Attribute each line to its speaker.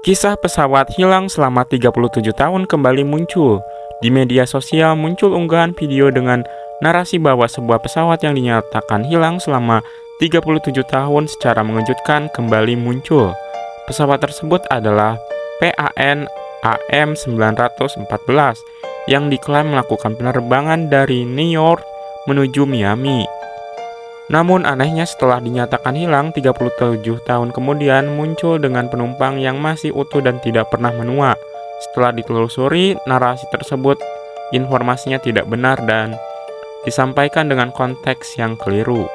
Speaker 1: Kisah pesawat hilang selama 37 tahun kembali muncul. Di media sosial muncul unggahan video dengan narasi bahwa sebuah pesawat yang dinyatakan hilang selama 37 tahun secara mengejutkan kembali muncul. Pesawat tersebut adalah PAN AM914 yang diklaim melakukan penerbangan dari New York menuju Miami. Namun anehnya setelah dinyatakan hilang 37 tahun kemudian muncul dengan penumpang yang masih utuh dan tidak pernah menua. Setelah ditelusuri, narasi tersebut informasinya tidak benar dan disampaikan dengan konteks yang keliru.